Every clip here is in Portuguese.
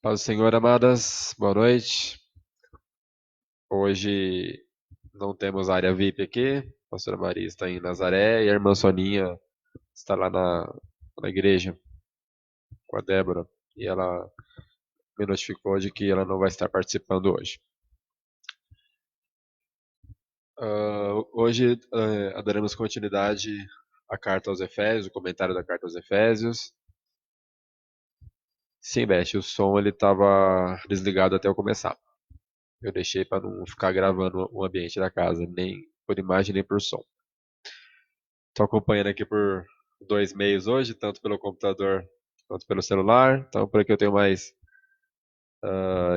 Paz do Senhor, amadas, boa noite. Hoje não temos área VIP aqui. A pastora Maria está em Nazaré e a irmã Soninha está lá na igreja com a Débora. E ela me notificou de que ela não vai estar participando hoje. Hoje daremos continuidade à carta aos Efésios, o comentário da carta aos Efésios. Sim, Beth, o som ele estava desligado até eu começar. Eu deixei para não ficar gravando o ambiente da casa, nem por imagem nem por som. Estou acompanhando aqui por dois meios hoje, tanto pelo computador quanto pelo celular. Então, por aqui eu tenho mais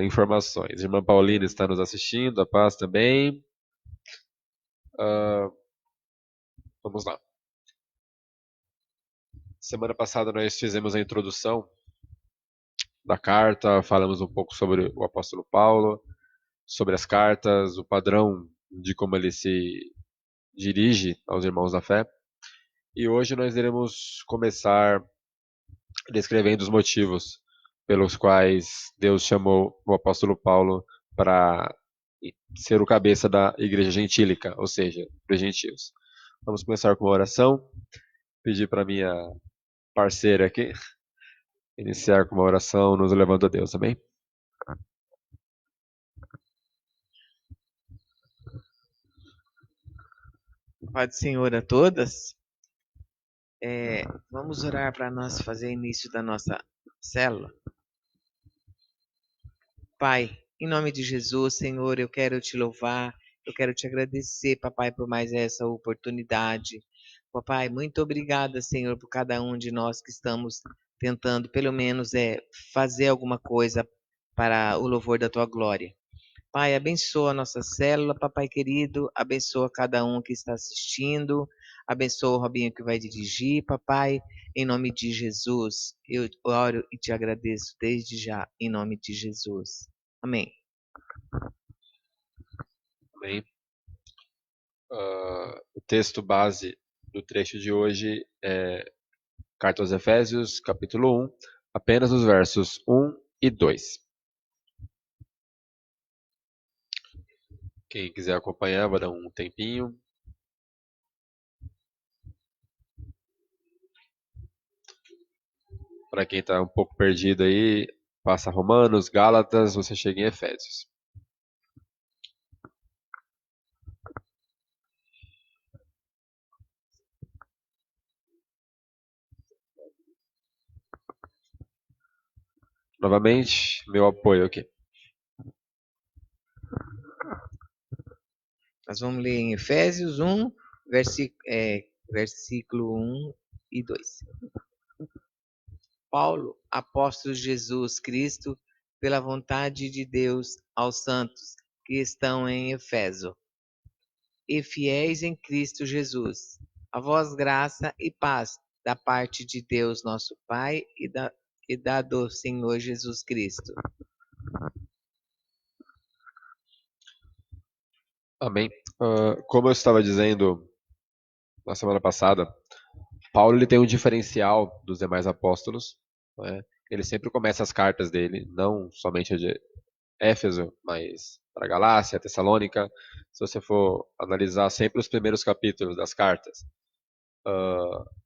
informações. Irmã Paulina está nos assistindo, a Paz também. Ah, vamos lá. Semana passada nós fizemos a introdução da carta, falamos um pouco sobre o apóstolo Paulo, sobre as cartas, o padrão de como ele se dirige aos irmãos da fé. E hoje nós iremos começar descrevendo os motivos pelos quais Deus chamou o apóstolo Paulo para ser o cabeça da igreja gentílica, ou seja, dos gentios. Vamos começar com uma oração. Pedir para minha parceira aqui iniciar com uma oração nos levando a Deus, amém? Paz do Senhor a todas. Vamos orar para nós fazer início da nossa célula. Pai, em nome de Jesus, Senhor, eu quero te louvar, eu quero te agradecer, papai, por mais essa oportunidade. Papai, muito obrigada, Senhor, por cada um de nós que estamos tentando, pelo menos, fazer alguma coisa para o louvor da tua glória. Pai, abençoa a nossa célula, papai querido, abençoa cada um que está assistindo, abençoa o Robinho que vai dirigir, papai, em nome de Jesus. Eu oro e te agradeço desde já, em nome de Jesus. Amém. Amém. O texto base do trecho de hoje é Carta aos Efésios, capítulo 1, apenas os versos 1 e 2. Quem quiser acompanhar, vai dar um tempinho. Para quem está um pouco perdido aí, passa Romanos, Gálatas, você chega em Efésios. Novamente, meu apoio aqui. Nós vamos ler em Efésios 1, versículo 1 e 2. Paulo, apóstolo de Jesus Cristo, pela vontade de Deus, aos santos que estão em Efeso e fiéis em Cristo Jesus. A vós graça e paz da parte de Deus nosso Pai e da do Senhor Jesus Cristo. Amém. Como eu estava dizendo na semana passada, Paulo ele tem um diferencial dos demais apóstolos. Né? Ele sempre começa as cartas dele, não somente a de Éfeso, mas para Galácia, Tessalônica. Se você for analisar sempre os primeiros capítulos das cartas,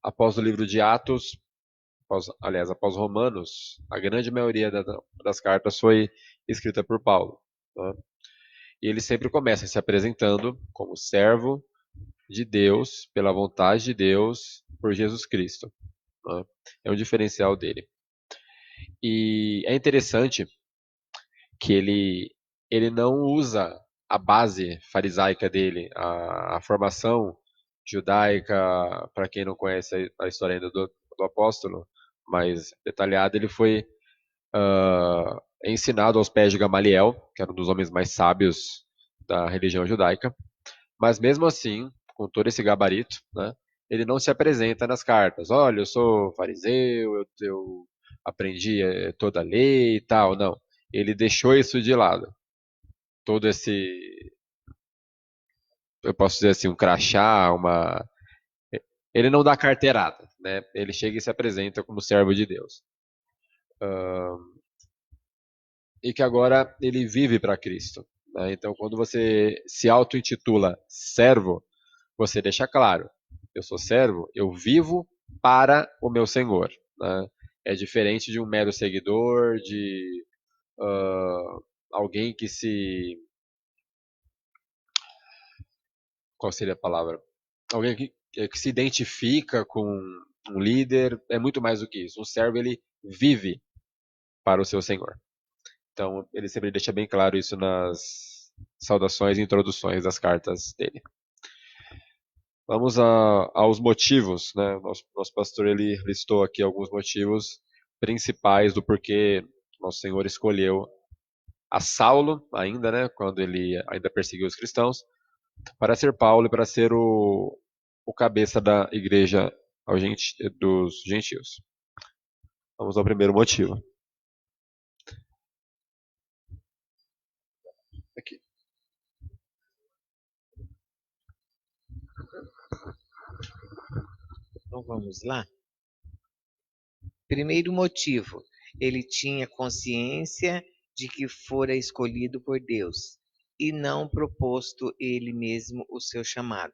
após o livro de Atos, após Romanos, a grande maioria das cartas foi escrita por Paulo. Né? E ele sempre começa se apresentando como servo de Deus, pela vontade de Deus, por Jesus Cristo. Né? É um diferencial dele. E é interessante que ele não usa a base farisaica dele, a formação judaica, para quem não conhece a história ainda do apóstolo, mais detalhada, ele foi ensinado aos pés de Gamaliel, que era um dos homens mais sábios da religião judaica, mas mesmo assim, com todo esse gabarito, né, ele não se apresenta nas cartas. Olha, eu sou fariseu, eu aprendi toda a lei e tal. Não. Ele deixou isso de lado. Todo esse, eu posso dizer assim, um crachá, uma. Ele não dá carteirada, né? Ele chega e se apresenta como servo de Deus. e que agora ele vive para Cristo. Né? Então, quando você se auto-intitula servo, você deixa claro: eu sou servo, eu vivo para o meu Senhor. Né? É diferente de um mero seguidor, de alguém que se. Qual seria a palavra? Alguém que se identifica com um líder. É muito mais do que isso. Um servo, ele vive para o seu Senhor. Então, ele sempre deixa bem claro isso nas saudações e introduções das cartas dele. Vamos aos motivos, né? Nosso pastor ele listou aqui alguns motivos principais do porquê nosso Senhor escolheu a Saulo, ainda, né? Quando ele ainda perseguiu os cristãos, para ser Paulo e para ser o cabeça da igreja dos gentios. Vamos ao primeiro motivo. Aqui. Então vamos lá. Primeiro motivo, ele tinha consciência de que fora escolhido por Deus e não proposto ele mesmo o seu chamado.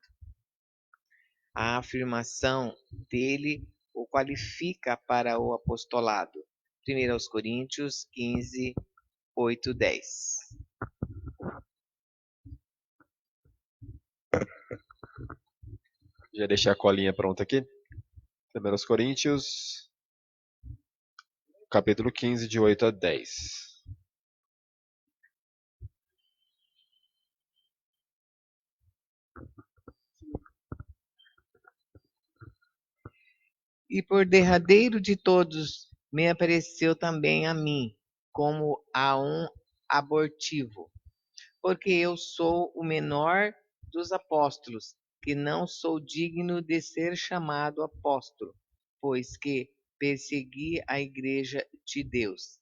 A afirmação dele o qualifica para o apostolado. 1 Coríntios 15, 8, 10. Já deixei a colinha pronta aqui. 1 Coríntios, capítulo 15, de 8 a 10. E por derradeiro de todos me apareceu também a mim, como a um abortivo, porque eu sou o menor dos apóstolos, que não sou digno de ser chamado apóstolo, pois que persegui a igreja de Deus.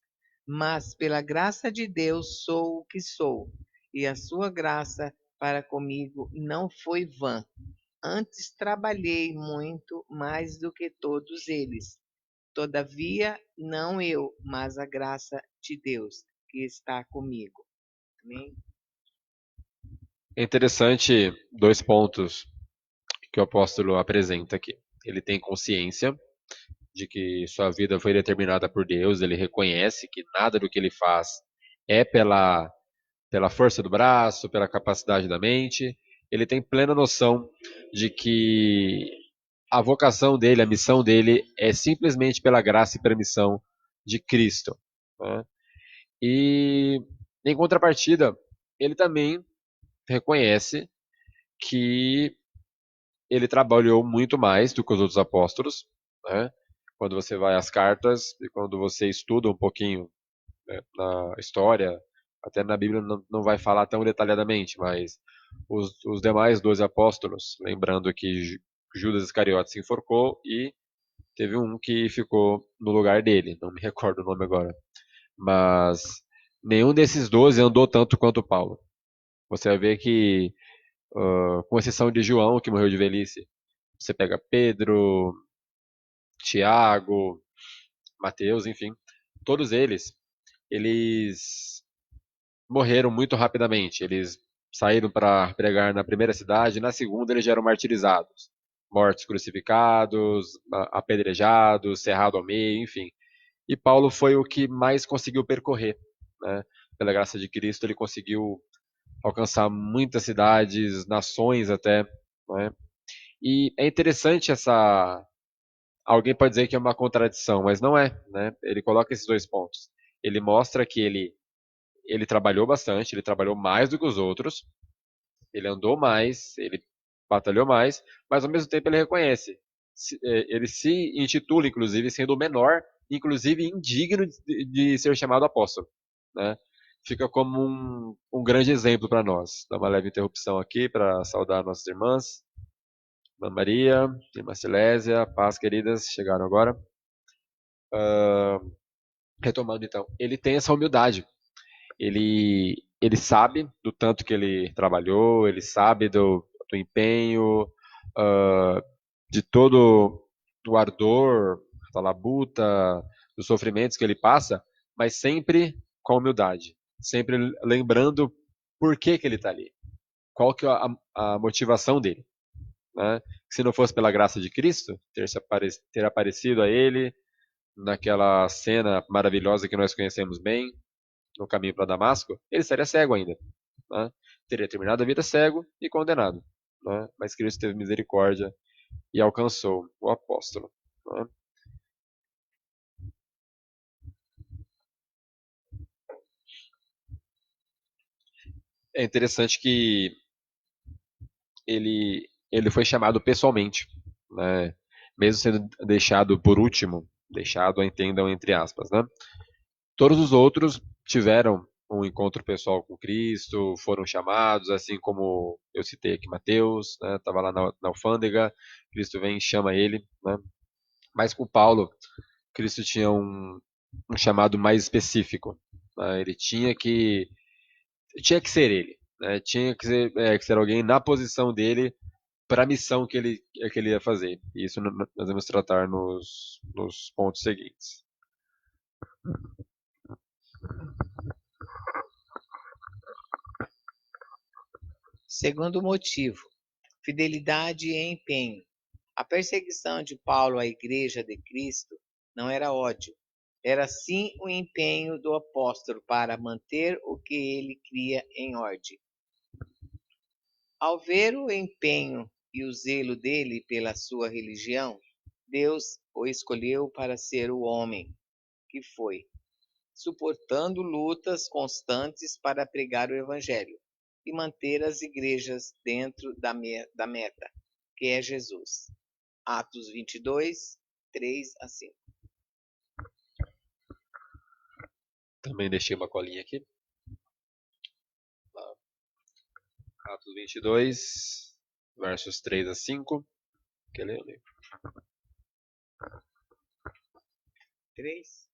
Mas pela graça de Deus sou o que sou, e a sua graça para comigo não foi vã. Antes trabalhei muito mais do que todos eles. Todavia, não eu, mas a graça de Deus que está comigo. Amém? É interessante dois pontos que o apóstolo apresenta aqui. Ele tem consciência de que sua vida foi determinada por Deus, ele reconhece que nada do que ele faz é pela força do braço, pela capacidade da mente. Ele tem plena noção de que a vocação dele, a missão dele é simplesmente pela graça e permissão de Cristo. Né? E, em contrapartida, ele também reconhece que ele trabalhou muito mais do que os outros apóstolos, né? Quando você vai às cartas e quando você estuda um pouquinho, né, na história, até na Bíblia não vai falar tão detalhadamente, mas os demais 12 apóstolos, lembrando que Judas Iscariote se enforcou e teve um que ficou no lugar dele, não me recordo o nome agora, mas nenhum desses 12 andou tanto quanto Paulo. Você vai ver que, com exceção de João, que morreu de velhice, você pega Pedro, Tiago, Mateus, enfim, todos eles morreram muito rapidamente. Eles saíram para pregar na primeira cidade, na segunda eles já eram martirizados, mortos crucificados, apedrejados, cerrado ao meio, enfim. E Paulo foi o que mais conseguiu percorrer, né? Pela graça de Cristo, ele conseguiu alcançar muitas cidades, nações até, né? E é interessante essa. Alguém pode dizer que é uma contradição, mas não é, né? Ele coloca esses dois pontos. Ele mostra que ele trabalhou bastante, ele trabalhou mais do que os outros, ele andou mais, ele batalhou mais, mas ao mesmo tempo ele reconhece. Ele se intitula, inclusive, sendo o menor, inclusive indigno de ser chamado apóstolo, né? Fica como um grande exemplo para nós. Dá uma leve interrupção aqui para saudar nossas irmãs. Irmã Maria, Irmã Silésia, paz, queridas, chegaram agora. Retomando então, ele tem essa humildade. Ele sabe do tanto que ele trabalhou, ele sabe do empenho, uh, de todo o ardor, da labuta, dos sofrimentos que ele passa, mas sempre com humildade, sempre lembrando por que que ele está ali, qual que é a motivação dele, né? Se não fosse pela graça de Cristo, ter aparecido a ele naquela cena maravilhosa que nós conhecemos bem, no caminho para Damasco, ele estaria cego ainda, né? Teria terminado a vida cego e condenado, né? Mas Cristo teve misericórdia e alcançou o apóstolo, né? É interessante que ele foi chamado pessoalmente, né? Mesmo sendo deixado por último, deixado, entendam entre aspas, né? Todos os outros tiveram um encontro pessoal com Cristo, foram chamados, assim como eu citei aqui Mateus, né? Estava lá na alfândega, Cristo vem e chama ele, né? Mas com Paulo, Cristo tinha um chamado mais específico, né? Ele tinha que ser ele, né? Tinha que ser alguém na posição dele para a missão que ele ia fazer. E isso nós vamos tratar nos pontos seguintes. Segundo motivo, fidelidade e empenho. A perseguição de Paulo à Igreja de Cristo não era ódio, era sim o empenho do apóstolo para manter o que ele cria em ordem. Ao ver o empenho e o zelo dele pela sua religião, Deus o escolheu para ser o homem que foi, suportando lutas constantes para pregar o Evangelho e manter as igrejas dentro da meta, que é Jesus. Atos 22, 3 a 5. Também deixei uma colinha aqui. Atos 22, versos 3 a 5. Quer ler? Eu leio. 3.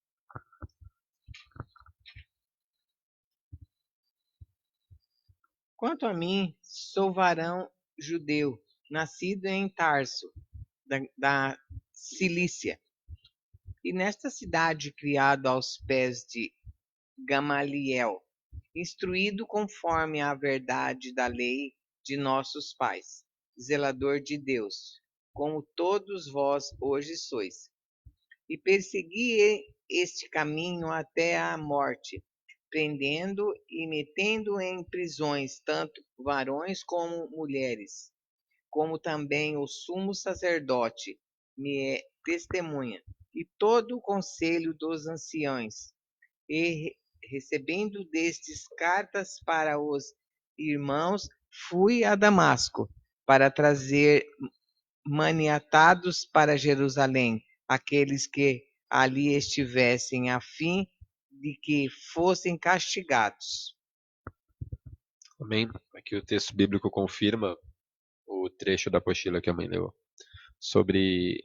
Quanto a mim, sou varão judeu, nascido em Tarso, da Cilícia, e nesta cidade criado aos pés de Gamaliel, instruído conforme a verdade da lei de nossos pais, zelador de Deus, como todos vós hoje sois. E persegui este caminho até a morte, prendendo e metendo em prisões tanto varões como mulheres, como também o sumo sacerdote me é testemunha, e todo o conselho dos anciãos, e recebendo destes cartas para os irmãos, fui a Damasco para trazer maniatados para Jerusalém aqueles que ali estivessem, a fim de que fossem castigados. Amém. Aqui o texto bíblico confirma o trecho da apostila que a mãe leu sobre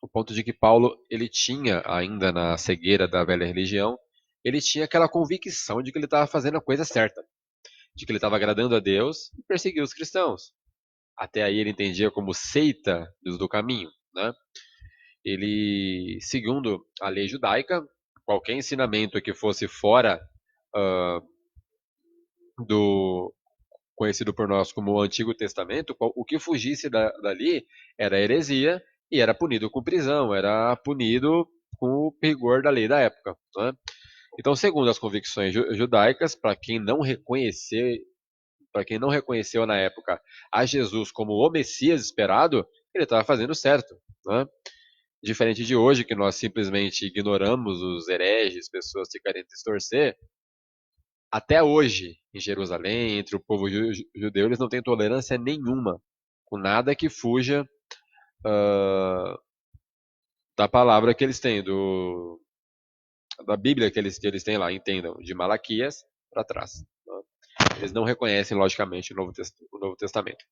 o ponto de que Paulo ele tinha ainda na cegueira da velha religião, ele tinha aquela convicção de que ele estava fazendo a coisa certa, de que ele estava agradando a Deus e perseguiu os cristãos. Até aí ele entendia como seita do caminho, né? Ele, segundo a lei judaica, qualquer ensinamento que fosse fora uh, do conhecido por nós como o Antigo Testamento, o que fugisse dali era heresia e era punido com prisão, era punido com o rigor da lei da época, né? Então, segundo as convicções judaicas, para quem não reconheceu na época a Jesus como o Messias esperado, ele estava fazendo certo, né? Diferente de hoje, que nós simplesmente ignoramos os hereges, pessoas que querem distorcer, até hoje, em Jerusalém, entre o povo judeu, eles não têm tolerância nenhuma com nada que fuja uh, da palavra que eles têm, da Bíblia que eles têm lá, entendam, de Malaquias para trás. Né? Eles não reconhecem, logicamente, o Novo Testamento.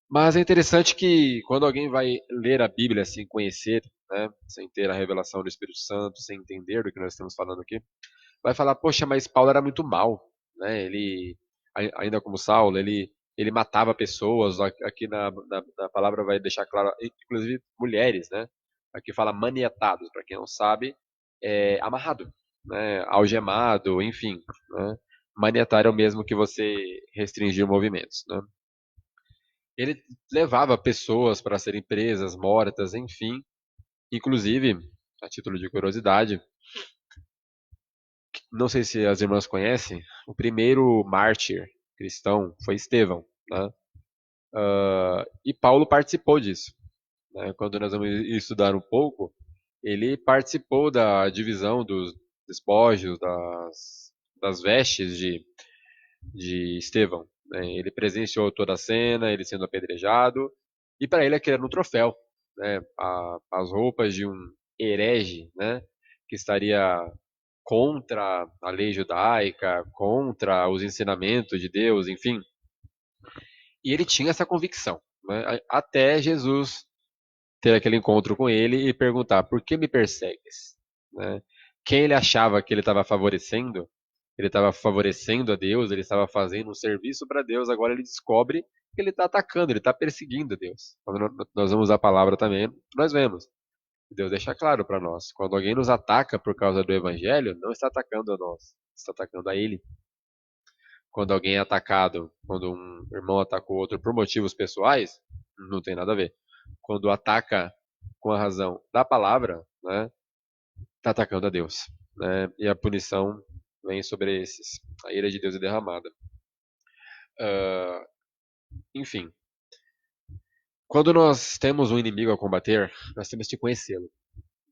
Mas é interessante que quando alguém vai ler a Bíblia sem conhecer, né, sem ter a revelação do Espírito Santo, sem entender do que nós estamos falando aqui, vai falar, poxa, mas Paulo era muito mal, né? Ele, ainda como Saulo, ele matava pessoas, aqui na palavra vai deixar claro, inclusive mulheres, né? Aqui fala maniatados, para quem não sabe, é amarrado, né, algemado, enfim, né? Maniatário é o mesmo que você restringir movimentos, né? Ele levava pessoas para serem presas, mortas, enfim. Inclusive, a título de curiosidade, não sei se as irmãs conhecem, o primeiro mártir cristão foi Estevão, né? E Paulo participou disso, né? Quando nós vamos estudar um pouco, ele participou da divisão dos despojos, das vestes de Estevão, né? Ele presenciou toda a cena, ele sendo apedrejado, e para ele aquilo era um troféu, né? As roupas de um herege, né? Que estaria contra a lei judaica, contra os ensinamentos de Deus, enfim. E ele tinha essa convicção, né? Até Jesus ter aquele encontro com ele e perguntar: por que me persegues? Né? Quem ele achava que ele estava favorecendo a Deus, ele estava fazendo um serviço para Deus, agora ele descobre que ele está atacando, ele está perseguindo a Deus. Quando nós vamos usar a palavra também, nós vemos. Deus deixa claro para nós: quando alguém nos ataca por causa do evangelho, não está atacando a nós, está atacando a ele. Quando alguém é atacado, quando um irmão ataca o outro por motivos pessoais, não tem nada a ver. Quando ataca com a razão da palavra, né, está atacando a Deus, né, e a punição vem sobre esses. A ira de Deus é derramada. Uh, enfim, quando nós temos um inimigo a combater, nós temos que conhecê-lo.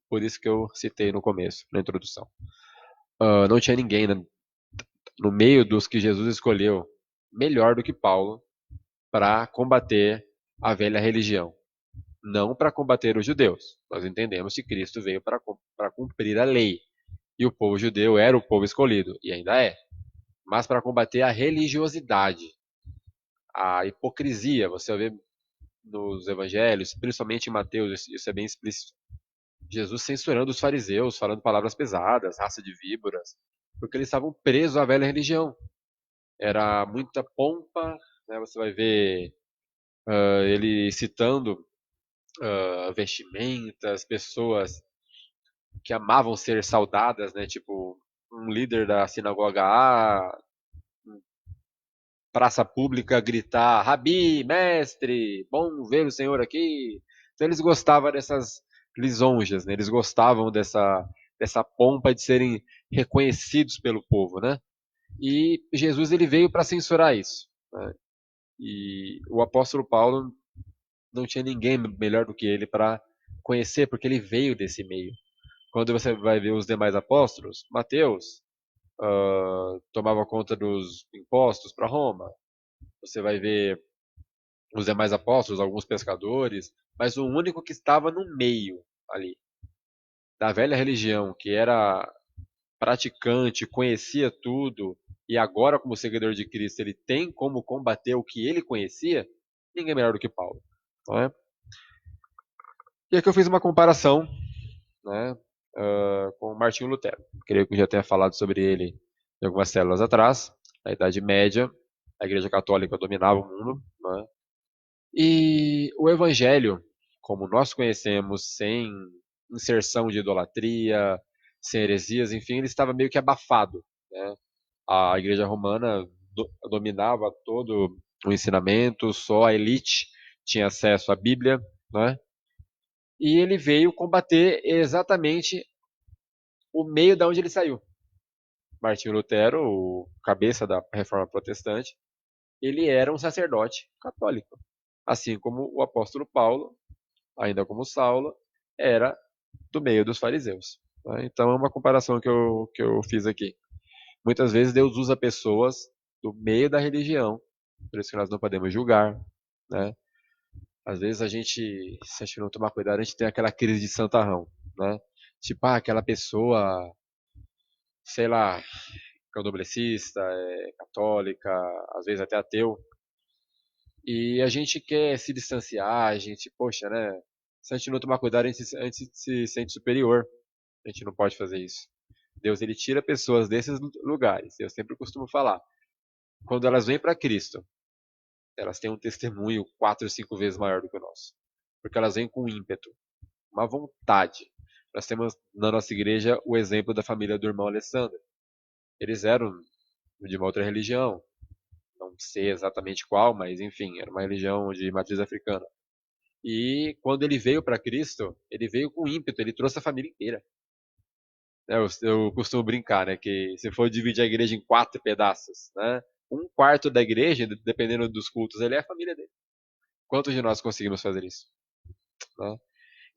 Por isso que eu citei no começo, na introdução. Não tinha ninguém no meio dos que Jesus escolheu melhor do que Paulo para combater a velha religião, não para combater os judeus. Nós entendemos que Cristo veio para cumprir a lei, e o povo judeu era o povo escolhido, e ainda é, mas para combater a religiosidade, a hipocrisia. Você vê nos evangelhos, principalmente em Mateus, isso é bem explícito. Jesus censurando os fariseus, falando palavras pesadas, raça de víboras, porque eles estavam presos à velha religião. Era muita pompa, né? Você vai ver ele citando vestimentas, pessoas que amavam ser saudadas, né? Tipo, um líder da sinagoga A, praça pública, gritar: Rabi, mestre, bom ver o senhor aqui. Então eles gostavam dessas lisonjas, né? Eles gostavam dessa pompa de serem reconhecidos pelo povo, né? E Jesus ele veio para censurar isso, né? E o apóstolo Paulo não tinha ninguém melhor do que ele para conhecer, porque ele veio desse meio. Quando você vai ver os demais apóstolos, Mateus tomava conta dos impostos para Roma. Você vai ver os demais apóstolos, alguns pescadores, mas o único que estava no meio ali da velha religião, que era praticante, conhecia tudo, e agora, como seguidor de Cristo, ele tem como combater o que ele conhecia, ninguém melhor do que Paulo. Não é? E aqui eu fiz uma comparação, né, com Martinho Lutero. Creio que eu já tenha falado sobre ele em algumas células atrás. Na Idade Média, a Igreja Católica dominava o mundo, né, e o Evangelho, como nós conhecemos, sem inserção de idolatria, sem heresias, enfim, ele estava meio que abafado, né? A Igreja Romana dominava todo o ensinamento, só a elite tinha acesso à Bíblia, né? E ele veio combater exatamente o meio da onde ele saiu. Martinho Lutero, o cabeça da Reforma Protestante, ele era um sacerdote católico, assim como o apóstolo Paulo, ainda como Saulo, era do meio dos fariseus. Né? Então é uma comparação que eu fiz aqui. Muitas vezes Deus usa pessoas do meio da religião, por isso que nós não podemos julgar. Né? Às vezes se a gente não tomar cuidado, a gente tem aquela crise de santarrão. Né? Tipo, aquela pessoa, sei lá, candomblessista, católica, às vezes até ateu, e a gente quer se distanciar, a gente, poxa, né? Se a gente não tomar cuidado, a gente se sente superior. A gente não pode fazer isso. Deus, ele tira pessoas desses lugares. Eu sempre costumo falar. Quando elas vêm para Cristo, elas têm um testemunho 4, 5 vezes maior do que o nosso. Porque elas vêm com ímpeto, uma vontade. Nós temos na nossa igreja o exemplo da família do irmão Alessandro. Eles eram de uma outra religião, não sei exatamente qual, mas enfim, era uma religião de matriz africana. E quando ele veio para Cristo, ele veio com ímpeto, ele trouxe a família inteira. Eu costumo brincar, né, que se for dividir a igreja em 4 pedaços, né, um quarto da igreja, dependendo dos cultos, ele é a família dele. Quantos de nós conseguimos fazer isso? Né?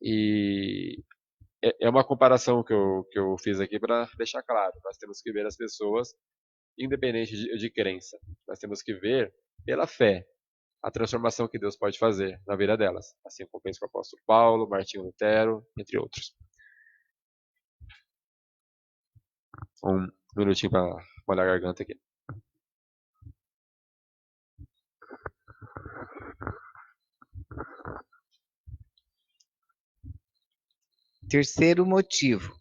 E é uma comparação que eu fiz aqui para deixar claro. Nós temos que ver as pessoas, independente de crença. Nós temos que ver, pela fé, a transformação que Deus pode fazer na vida delas. Assim como fez com o apóstolo Paulo, Martinho Lutero, entre outros. Um minutinho para molhar a garganta aqui. Terceiro motivo.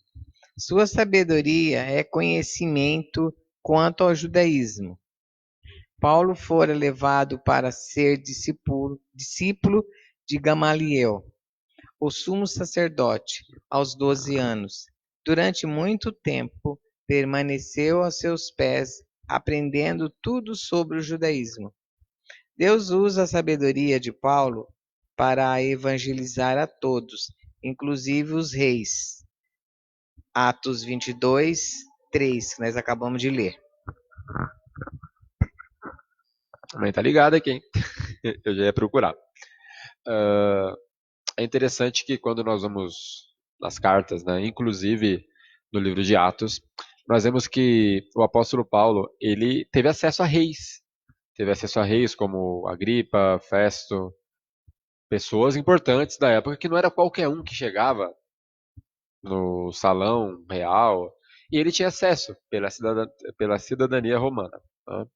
Sua sabedoria é conhecimento quanto ao judaísmo. Paulo fora levado para ser discípulo de Gamaliel, o sumo sacerdote, aos 12 anos. Durante muito tempo, permaneceu a seus pés, aprendendo tudo sobre o judaísmo. Deus usa a sabedoria de Paulo para evangelizar a todos, inclusive os reis. Atos 22, 3, que nós acabamos de ler. A mãe tá ligada aqui, hein? Eu já ia procurar. É interessante que quando nós vamos nas cartas, né, inclusive no livro de Atos, nós vemos que o apóstolo Paulo, ele teve acesso a reis. Teve acesso a reis como Agripa, Festo, pessoas importantes da época que não era qualquer um que chegava no salão real, e ele tinha acesso pela cidadania romana. Tá?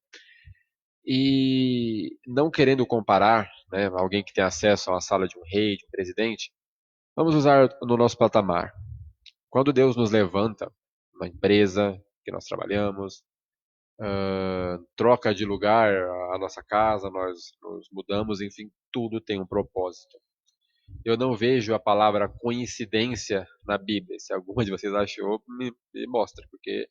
E não querendo comparar, né, alguém que tem acesso a uma sala de um rei, de um presidente, vamos usar no nosso patamar. Quando Deus nos levanta, uma empresa que nós trabalhamos, troca de lugar a nossa casa, nós nos mudamos, enfim, tudo tem um propósito. Eu não vejo a palavra coincidência na Bíblia. Se alguma de vocês achou, me mostra, porque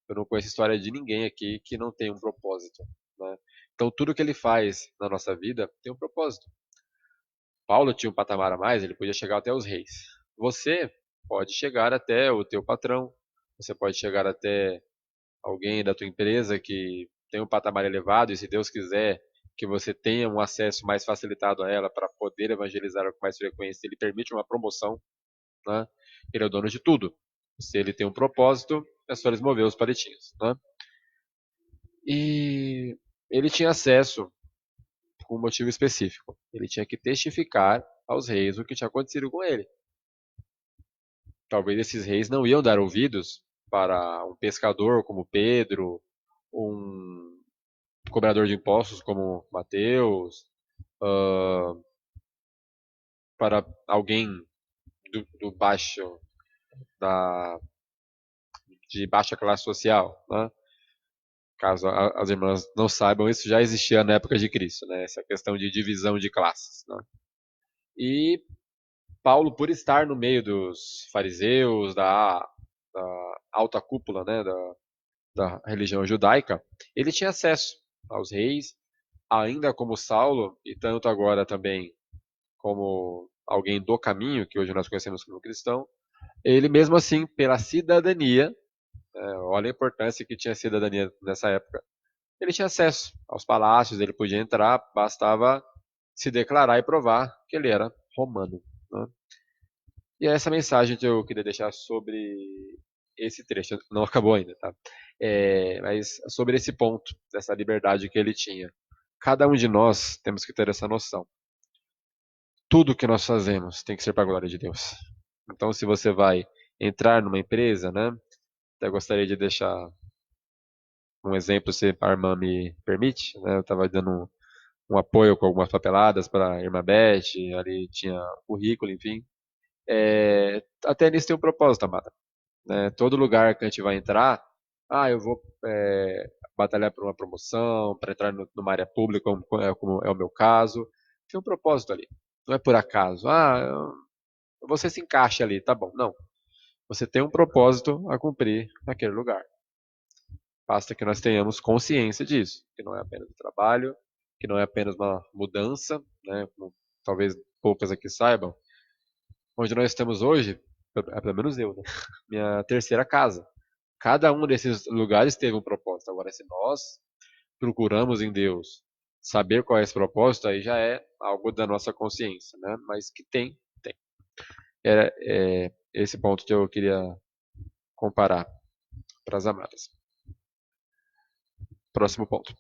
eu não conheço história de ninguém aqui que não tem um propósito. Né? Então, tudo que ele faz na nossa vida tem um propósito. Paulo tinha um patamar a mais, ele podia chegar até os reis. Você pode chegar até o teu patrão, você pode chegar até alguém da tua empresa que tem um patamar elevado, e se Deus quiser que você tenha um acesso mais facilitado a ela para poder evangelizar com mais frequência, ele permite uma promoção, né? Ele é o dono de tudo. Se ele tem um propósito, é só eles mover os palitinhos, né? E ele tinha acesso com um motivo específico. Ele tinha que testificar aos reis o que tinha acontecido com ele. Talvez esses reis não iam dar ouvidos para um pescador como Pedro, um cobrador de impostos como Mateus, para alguém do baixo, da, de baixa classe social, né? Caso as irmãs não saibam, isso já existia na época de Cristo, né? Essa questão de divisão de classes, né? E Paulo, por estar no meio dos fariseus, da alta cúpula, né, da religião judaica, ele tinha acesso aos reis, ainda como Saulo, e tanto agora também como alguém do caminho, que hoje nós conhecemos como cristão, ele mesmo assim, pela cidadania, olha a importância que tinha a cidadania nessa época, ele tinha acesso aos palácios, ele podia entrar, bastava se declarar e provar que ele era romano. Né? E é essa mensagem que eu queria deixar sobre esse trecho. Não acabou ainda, tá? Mas sobre esse ponto, dessa liberdade que ele tinha. Cada um de nós temos que ter essa noção. Tudo que nós fazemos tem que ser para a glória de Deus. Então, se você vai entrar numa empresa, né? Até gostaria de deixar um exemplo, se a irmã me permite. Né? Eu estava dando um apoio com algumas papeladas para a irmã Beth, ali tinha currículo, enfim. Até nisso tem um propósito, amada. Né? Todo lugar que a gente vai entrar, eu vou batalhar por uma promoção, para entrar numa área pública, como é o meu caso. Tem um propósito ali. Não é por acaso. Você se encaixa ali, tá bom. Não. Você tem um propósito a cumprir naquele lugar. Basta que nós tenhamos consciência disso, que não é apenas o trabalho, que não é apenas uma mudança, né, como talvez poucas aqui saibam. Onde nós estamos hoje, pelo menos eu, né, minha terceira casa. Cada um desses lugares teve um propósito. Agora, se nós procuramos em Deus saber qual é esse propósito, aí já é algo da nossa consciência, né? Mas que tem, tem. É esse ponto que eu queria comparar para as amadas. Próximo ponto.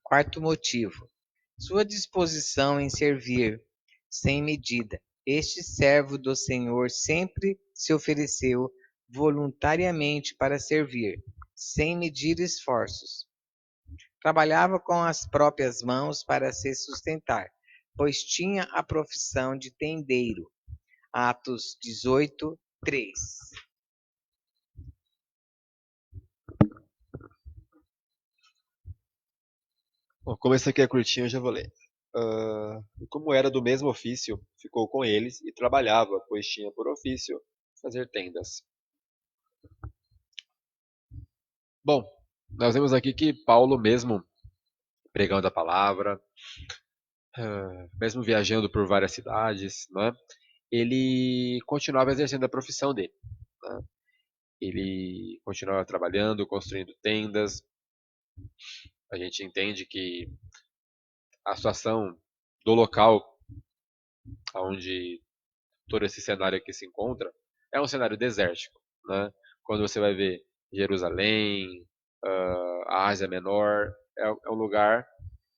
Quarto motivo: sua disposição em servir, sem medida. Este servo do Senhor sempre se ofereceu voluntariamente para servir, sem medir esforços. Trabalhava com as próprias mãos para se sustentar, pois tinha a profissão de tendeiro. Atos 18, 3. Bom, como esse aqui é curtinho, eu já vou ler. Como era do mesmo ofício, ficou com eles e trabalhava, pois tinha por ofício fazer tendas. Bom, nós vemos aqui que Paulo, mesmo pregando a palavra, mesmo viajando por várias cidades, né, ele continuava exercendo a profissão dele. Né? Ele continuava trabalhando, construindo tendas. A gente entende que a situação do local onde todo esse cenário aqui se encontra é um cenário desértico. Né? Quando você vai ver Jerusalém, a Ásia Menor, é um lugar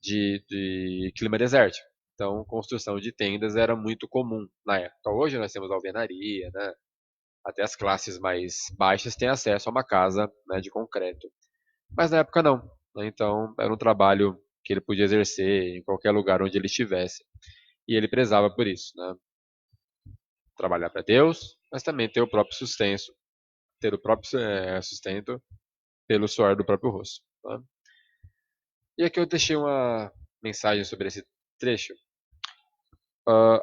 de clima desértico. Então, construção de tendas era muito comum na época. Hoje nós temos alvenaria, né? Até as classes mais baixas têm acesso a uma casa, né, de concreto. Mas na época não. Né? Então, era um trabalho que ele podia exercer em qualquer lugar onde ele estivesse. E ele prezava por isso, né? Trabalhar para Deus, mas também ter o próprio sustento, ter o próprio sustento pelo suor do próprio rosto. Tá? E aqui eu deixei uma mensagem sobre esse trecho.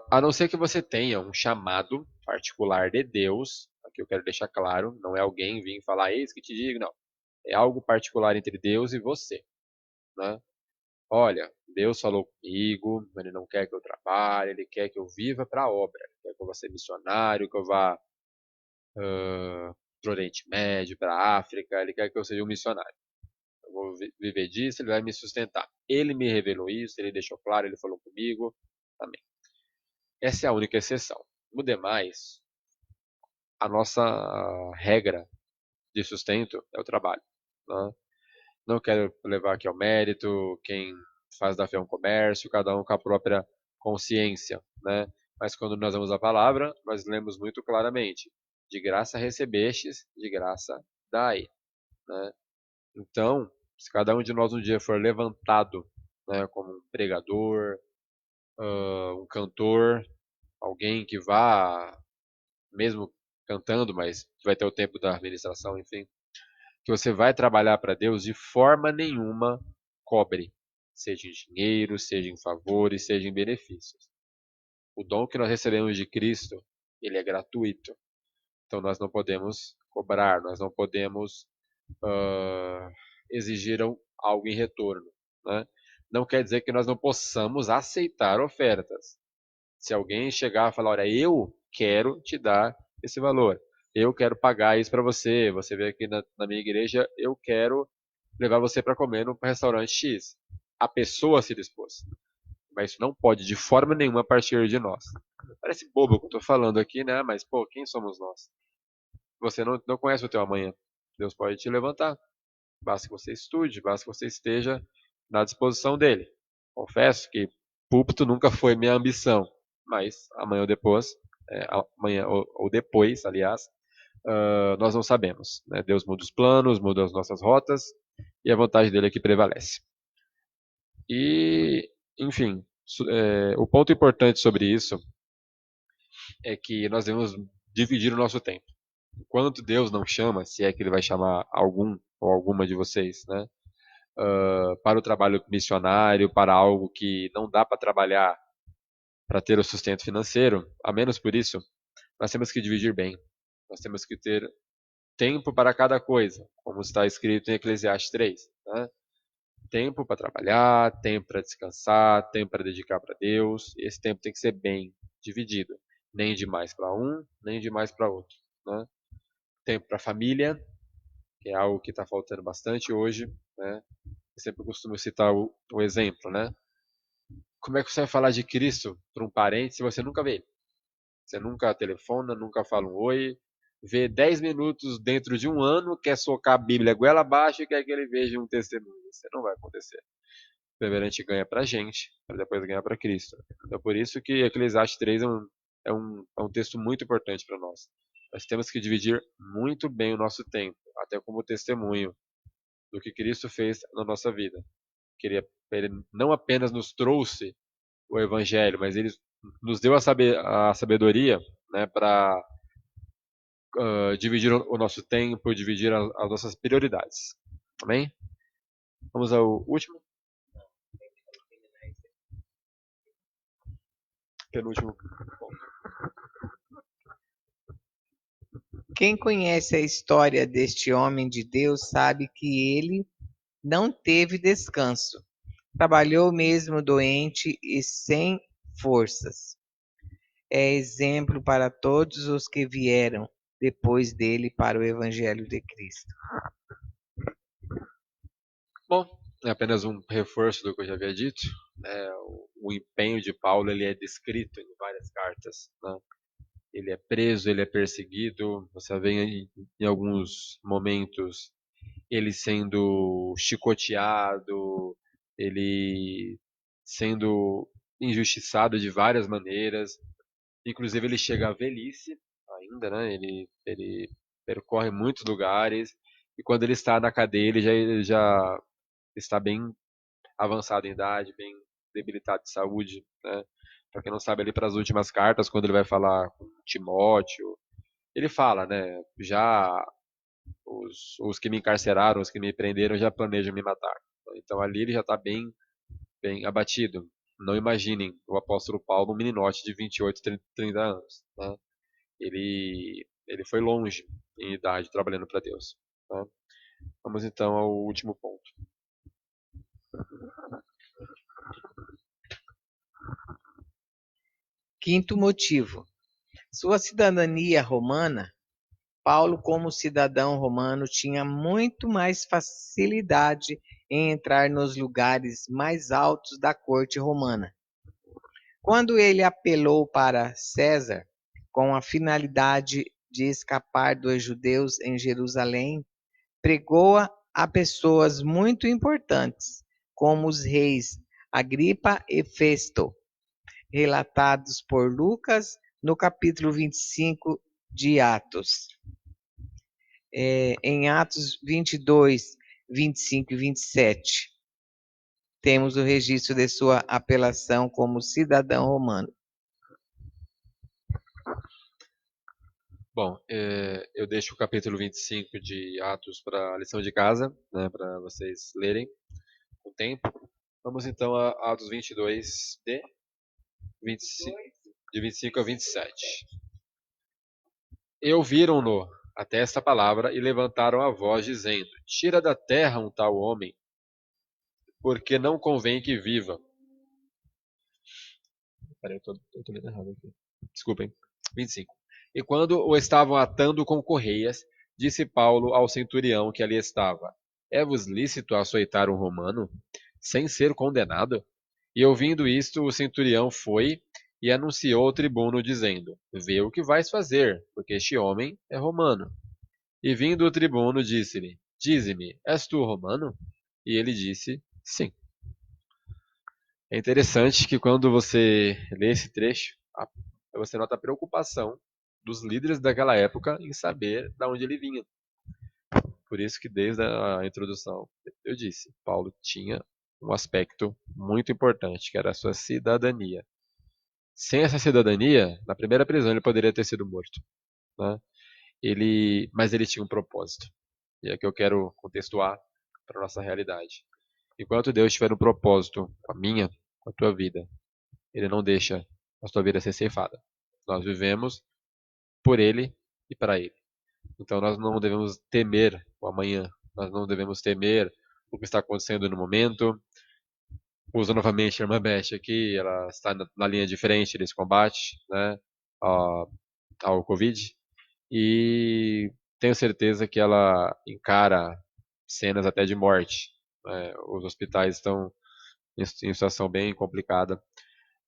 A não ser que você tenha um chamado particular de Deus, aqui eu quero deixar claro, não é alguém vir falar, eis que te digo, não. É algo particular entre Deus e você. Né? Olha, Deus falou comigo, ele não quer que eu trabalhe, ele quer que eu viva para a obra, ele quer que eu vá ser missionário, que eu vá para o Oriente Médio, para a África, ele quer que eu seja um missionário. Eu vou viver disso, ele vai me sustentar. Ele me revelou isso, ele deixou claro, ele falou comigo. Amém. Essa é a única exceção. No demais, a nossa regra de sustento é o trabalho. Né? Não quero levar aqui ao mérito, quem faz da fé um comércio, cada um com a própria consciência. Né? Mas quando nós vamos a palavra, nós lemos muito claramente: de graça recebestes, de graça dai. Né? Então, se cada um de nós um dia for levantado, né, como um pregador, um cantor, alguém que vá, mesmo cantando, mas vai ter o tempo da administração, enfim, que você vai trabalhar para Deus, de forma nenhuma cobre, seja em dinheiro, seja em favores, seja em benefícios. O dom que nós recebemos de Cristo, ele é gratuito. Então nós não podemos cobrar, nós não podemos uh, exigir algo em retorno. Né? Não quer dizer que nós não possamos aceitar ofertas. Se alguém chegar e falar, olha, eu quero te dar esse valor, eu quero pagar isso para você, você veio aqui na minha igreja, eu quero levar você para comer no restaurante X. A pessoa se dispôs. Mas isso não pode de forma nenhuma partir de nós. Parece bobo o que eu estou falando aqui, né? Mas, pô, quem somos nós? Você não conhece o teu amanhã. Deus pode te levantar. Basta que você estude, basta que você esteja na disposição dele. Confesso que púlpito nunca foi minha ambição, mas amanhã ou depois, amanhã ou depois, aliás, nós não sabemos. Né? Deus muda os planos, muda as nossas rotas e a vontade dele é que prevalece. E, enfim, o ponto importante sobre isso é que nós devemos dividir o nosso tempo. Enquanto Deus não chama, se é que ele vai chamar algum ou alguma de vocês, né? para o trabalho missionário, para algo que não dá para trabalhar para ter o sustento financeiro, a menos por isso, nós temos que dividir bem. Nós temos que ter tempo para cada coisa, como está escrito em Eclesiastes 3. Né? Tempo para trabalhar, tempo para descansar, tempo para dedicar para Deus. Esse tempo tem que ser bem dividido. Nem demais para um, nem demais para outro. Né? Tempo para a família, que é algo que está faltando bastante hoje. Né? Eu sempre costumo citar o exemplo. Né? Como é que você vai falar de Cristo para um parente se você nunca vê ele? Você nunca telefona, nunca fala um oi, vê 10 minutos dentro de um ano, quer socar a Bíblia goela abaixo e quer que ele veja um testemunho. Isso não vai acontecer. Primeiro a gente ganha pra gente, para depois ganhar para Cristo. Então por isso que Eclesiastes 3 é um texto muito importante para nós. Nós temos que dividir muito bem o nosso tempo, até como testemunho do que Cristo fez na nossa vida. Ele não apenas nos trouxe o Evangelho, mas ele nos deu a sabedoria, né, para dividir o nosso tempo, dividir as nossas prioridades. Amém? Vamos ao último, penúltimo ponto. Quem conhece a história deste homem de Deus sabe que ele não teve descanso. Trabalhou mesmo doente e sem forças. É exemplo para todos os que vieram depois dele para o Evangelho de Cristo. Bom, é apenas um reforço do que eu já havia dito. Né? O empenho de Paulo ele é descrito em várias cartas. Né? Ele é preso, ele é perseguido. Você vê em alguns momentos ele sendo chicoteado, ele sendo injustiçado de várias maneiras. Inclusive ele chega à velhice ainda, né? Ele percorre muitos lugares e quando ele está na cadeia ele já está bem avançado em idade, bem debilitado de saúde, né? Para quem não sabe, ali para as últimas cartas, quando ele vai falar com Timóteo, ele fala, né? Já os que me encarceraram, os que me prenderam, já planejam me matar. Então ali ele já está bem abatido. Não imaginem o apóstolo Paulo, um meninote de 28, 30 anos. Né? Ele foi longe em idade trabalhando para Deus. Tá? Vamos então ao último ponto. Quinto motivo. Sua cidadania romana, Paulo, como cidadão romano, tinha muito mais facilidade em entrar nos lugares mais altos da corte romana. Quando ele apelou para César, com a finalidade de escapar dos judeus em Jerusalém, pregou a pessoas muito importantes, como os reis Agripa e Festo, relatados por Lucas no capítulo 25 de Atos. Em Atos 22, 25 e 27, temos o registro de sua apelação como cidadão romano. Bom, eu deixo o capítulo 25 de Atos para a lição de casa, né, para vocês lerem com o tempo. Vamos então a Atos 22, de 25 a 27. E ouviram-no até esta palavra e levantaram a voz, dizendo: Tira da terra um tal homem, porque não convém que viva. Peraí, eu tô lendo errado aqui. Desculpem. 25. E quando o estavam atando com correias, disse Paulo ao centurião que ali estava: É-vos lícito açoitar um romano, sem ser condenado? E ouvindo isto, o centurião foi e anunciou ao tribuno, dizendo: Vê o que vais fazer, porque este homem é romano. E vindo o tribuno, disse-lhe: Dize-me, és tu romano? E ele disse: Sim. É interessante que quando você lê esse trecho, você nota a preocupação dos líderes daquela época em saber de onde ele vinha. Por isso que desde a introdução eu disse, Paulo tinha um aspecto muito importante, que era a sua cidadania. Sem essa cidadania, na primeira prisão ele poderia ter sido morto. Né? Mas ele tinha um propósito. E é que eu quero contextuar para a nossa realidade. Enquanto Deus tiver um propósito com a minha, com a tua vida, Ele não deixa a tua vida ser ceifada. Nós vivemos por Ele e para Ele. Então nós não devemos temer o amanhã. Nós não devemos temer o que está acontecendo no momento. Uso novamente a irmã Beth aqui, ela está na linha de frente desse combate, né, ao Covid. E tenho certeza que ela encara cenas até de morte, né? Os hospitais estão em situação bem complicada.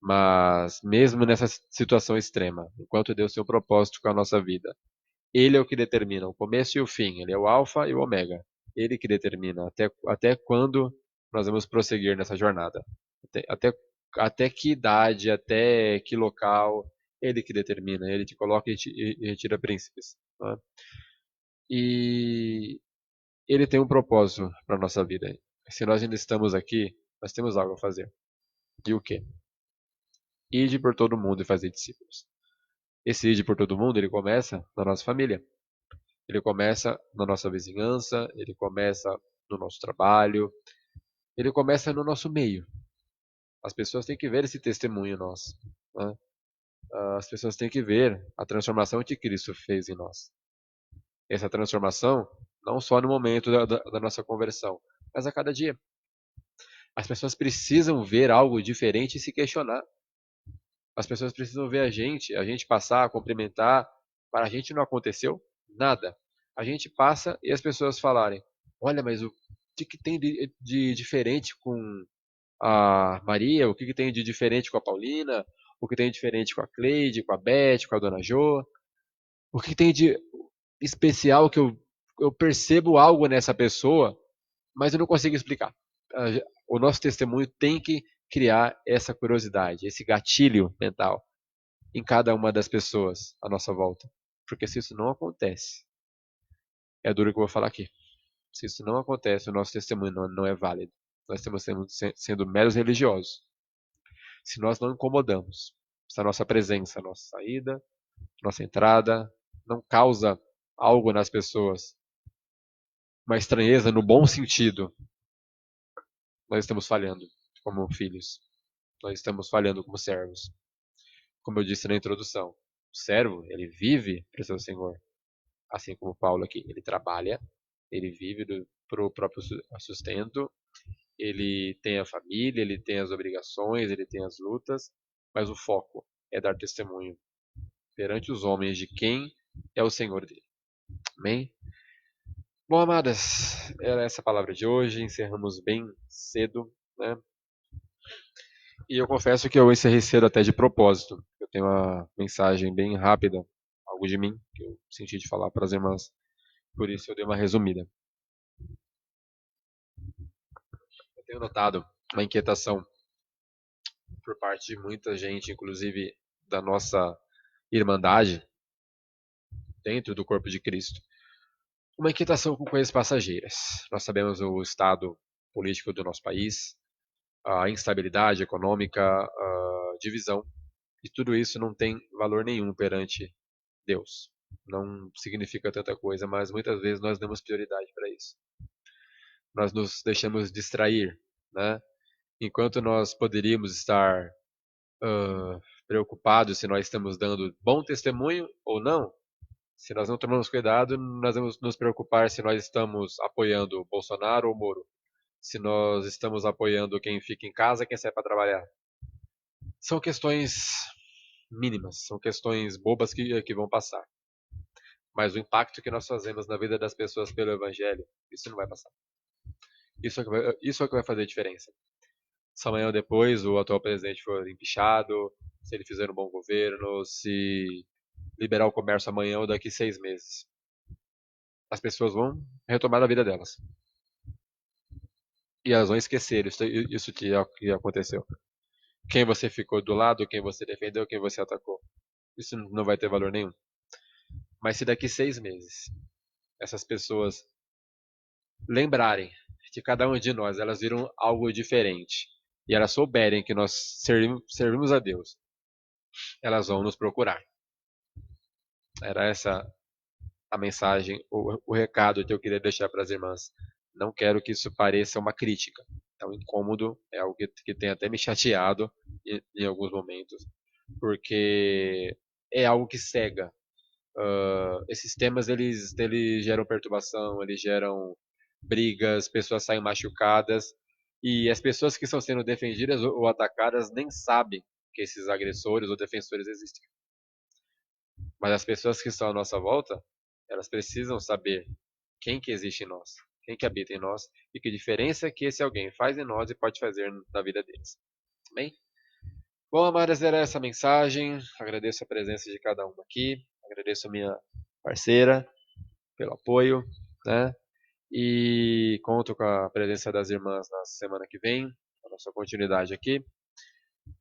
Mas mesmo nessa situação extrema, enquanto Deus tem um propósito com a nossa vida, Ele é o que determina o começo e o fim. Ele é o alfa e o ômega. Ele que determina até quando nós vamos prosseguir nessa jornada. Até, até, até que idade, até que local, Ele que determina. Ele te coloca e retira príncipes. Né? E Ele tem um propósito para a nossa vida. Se nós ainda estamos aqui, nós temos algo a fazer. E o quê? Ide por todo mundo e fazer discípulos. Esse ide por todo mundo, ele começa na nossa família. Ele começa na nossa vizinhança, ele começa no nosso trabalho, ele começa no nosso meio. As pessoas têm que ver esse testemunho nosso. Né? As pessoas têm que ver a transformação que Cristo fez em nós. Essa transformação, não só no momento da nossa conversão, mas a cada dia. As pessoas precisam ver algo diferente e se questionar. As pessoas precisam ver a gente passar, cumprimentar. Para a gente não aconteceu nada. A gente passa e as pessoas falarem: olha, mas o que tem de diferente com a Maria? O que tem de diferente com a Paulina? O que tem de diferente com a Cleide, com a Beth, com a Dona Jo? O que tem de especial que eu percebo algo nessa pessoa, mas eu não consigo explicar? O nosso testemunho tem que criar essa curiosidade, esse gatilho mental em cada uma das pessoas à nossa volta. Porque se isso não acontece, é duro o que eu vou falar aqui. Se isso não acontece, o nosso testemunho não é válido. Nós estamos sendo meros religiosos. Se nós não incomodamos, se a nossa presença, a nossa saída, nossa entrada, não causa algo nas pessoas, uma estranheza no bom sentido, nós estamos falhando como filhos. Nós estamos falhando como servos. Como eu disse na introdução, o servo, ele vive para o seu Senhor. Assim como Paulo aqui, ele trabalha, ele vive para o próprio sustento, ele tem a família, ele tem as obrigações, ele tem as lutas, mas o foco é dar testemunho perante os homens de quem é o Senhor dele. Amém? Bom, amadas, era essa a palavra de hoje, encerramos bem cedo, né? E eu confesso que eu encerrei cedo até de propósito. Eu tenho uma mensagem bem rápida, algo de mim, que eu senti de falar para as irmãs, por isso eu dei uma resumida. Eu tenho notado uma inquietação por parte de muita gente, inclusive da nossa irmandade, dentro do corpo de Cristo. Uma inquietação com coisas passageiras. Nós sabemos o estado político do nosso país, a instabilidade econômica, a divisão, e tudo isso não tem valor nenhum perante Deus. Não significa tanta coisa, mas muitas vezes nós damos prioridade para isso. Nós nos deixamos distrair, né? Enquanto nós poderíamos estar preocupados se nós estamos dando bom testemunho ou não, se nós não tomamos cuidado, nós vamos nos preocupar se nós estamos apoiando Bolsonaro ou Moro, se nós estamos apoiando quem fica em casa, quem sai para trabalhar. São questões mínimas, são questões bobas que vão passar. Mas o impacto que nós fazemos na vida das pessoas pelo Evangelho, isso não vai passar. Isso é o que vai fazer a diferença. Se amanhã ou depois o atual presidente for empichado, se ele fizer um bom governo, se liberar o comércio amanhã ou daqui 6 meses. As pessoas vão retomar a vida delas. E elas vão esquecer isso que aconteceu. Quem você ficou do lado, quem você defendeu, quem você atacou. Isso não vai ter valor nenhum. Mas se daqui 6 meses essas pessoas lembrarem que cada um de nós elas viram algo diferente e elas souberem que nós servimos a Deus, elas vão nos procurar. Era essa a mensagem, o recado que eu queria deixar para as irmãs. Não quero que isso pareça uma crítica. É um incômodo, é algo que tem até me chateado em alguns momentos, porque é algo que cega. Esses temas eles geram perturbação, eles geram brigas, pessoas saem machucadas e as pessoas que estão sendo defendidas ou atacadas nem sabem que esses agressores ou defensores existem. Mas as pessoas que estão à nossa volta, elas precisam saber quem que existe em nós, quem que habita em nós e que diferença que esse alguém faz em nós e pode fazer na vida deles. Amém? Bom, amadas, era essa mensagem. Agradeço a presença de cada um aqui. Agradeço a minha parceira pelo apoio, né? E conto com a presença das irmãs na semana que vem, a nossa continuidade aqui.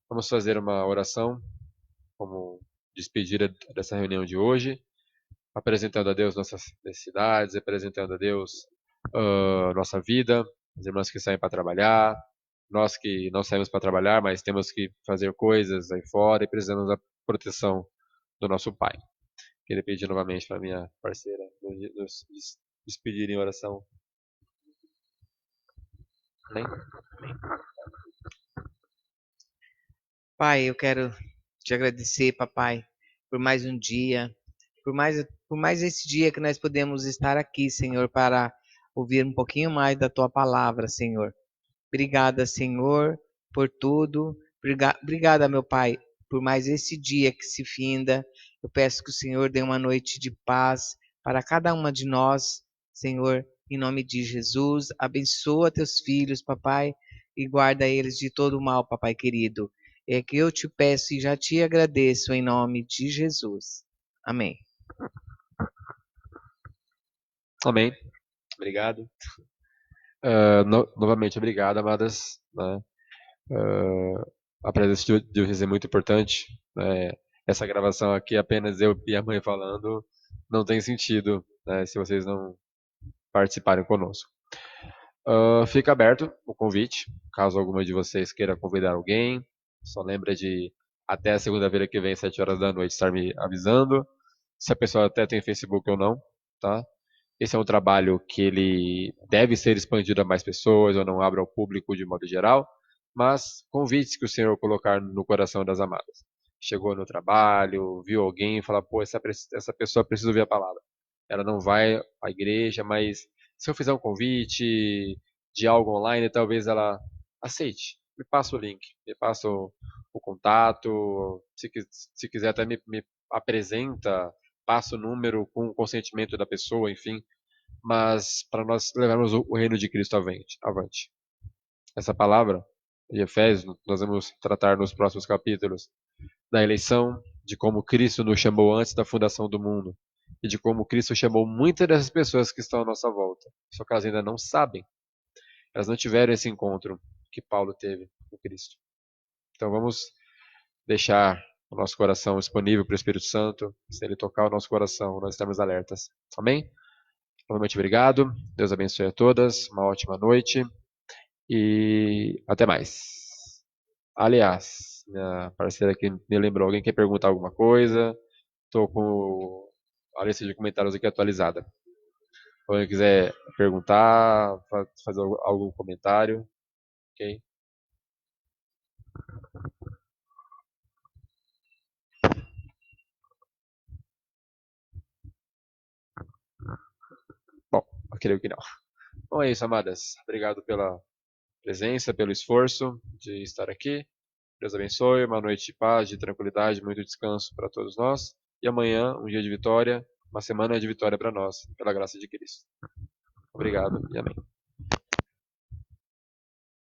Vamos fazer uma oração como despedida dessa reunião de hoje, apresentando a Deus nossas necessidades, apresentando a Deus nossa vida, as irmãs que saem para trabalhar, nós que não saímos para trabalhar, mas temos que fazer coisas aí fora e precisamos da proteção do nosso Pai. Queria pedir novamente para minha parceira nos despedir em oração. Amém? Pai, eu quero te agradecer, papai, por mais um dia, por mais esse dia que nós podemos estar aqui, Senhor, para ouvir um pouquinho mais da tua palavra, Senhor. Obrigada, Senhor, por tudo. Obrigada, meu Pai, por mais esse dia que se finda. Eu peço que o Senhor dê uma noite de paz para cada uma de nós, Senhor, em nome de Jesus. Abençoa teus filhos, papai, e guarda eles de todo mal, papai querido. É que eu te peço e já te agradeço em nome de Jesus. Amém. Amém. Obrigado. Novamente, obrigado, amadas. Né? A presença de vocês é muito importante. Né? Essa gravação aqui, apenas eu e a mãe falando, não tem sentido, né, se vocês não participarem conosco. Fica aberto o convite, caso alguma de vocês queira convidar alguém. Só lembra de, até a segunda-feira que vem, 7 horas da noite, estar me avisando. Se a pessoa até tem Facebook ou não, tá? Esse é um trabalho que ele deve ser expandido a mais pessoas, ou não abre ao público de modo geral, mas convites que o Senhor colocar no coração das amadas. Chegou no trabalho, viu alguém e fala, pô, essa pessoa precisa ouvir a palavra. Ela não vai à igreja, mas se eu fizer um convite de algo online, talvez ela aceite. Me passa o link, me passa o contato, se quiser até me apresenta, passa o número com o consentimento da pessoa, enfim, mas para nós levarmos o reino de Cristo avante. Essa palavra de Efésios, nós vamos tratar nos próximos capítulos da eleição, de como Cristo nos chamou antes da fundação do mundo e de como Cristo chamou muitas dessas pessoas que estão à nossa volta, só que elas ainda não sabem, elas não tiveram esse encontro que Paulo teve com Cristo. Então vamos deixar o nosso coração disponível para o Espírito Santo, se ele tocar o nosso coração, nós estamos alertas. Amém? Novamente, obrigado. Deus abençoe a todas. Uma ótima noite. E até mais. Aliás, minha parceira aqui me lembrou. Alguém quer perguntar alguma coisa? Estou com a lista de comentários aqui atualizada. Se alguém quiser perguntar, fazer algum comentário. Ok? Bom, eu creio que não. Bom, é isso, amadas. Obrigado pela presença, pelo esforço de estar aqui. Deus abençoe, uma noite de paz, de tranquilidade, muito descanso para todos nós. E amanhã, um dia de vitória, uma semana de vitória para nós, pela graça de Cristo. Obrigado e amém.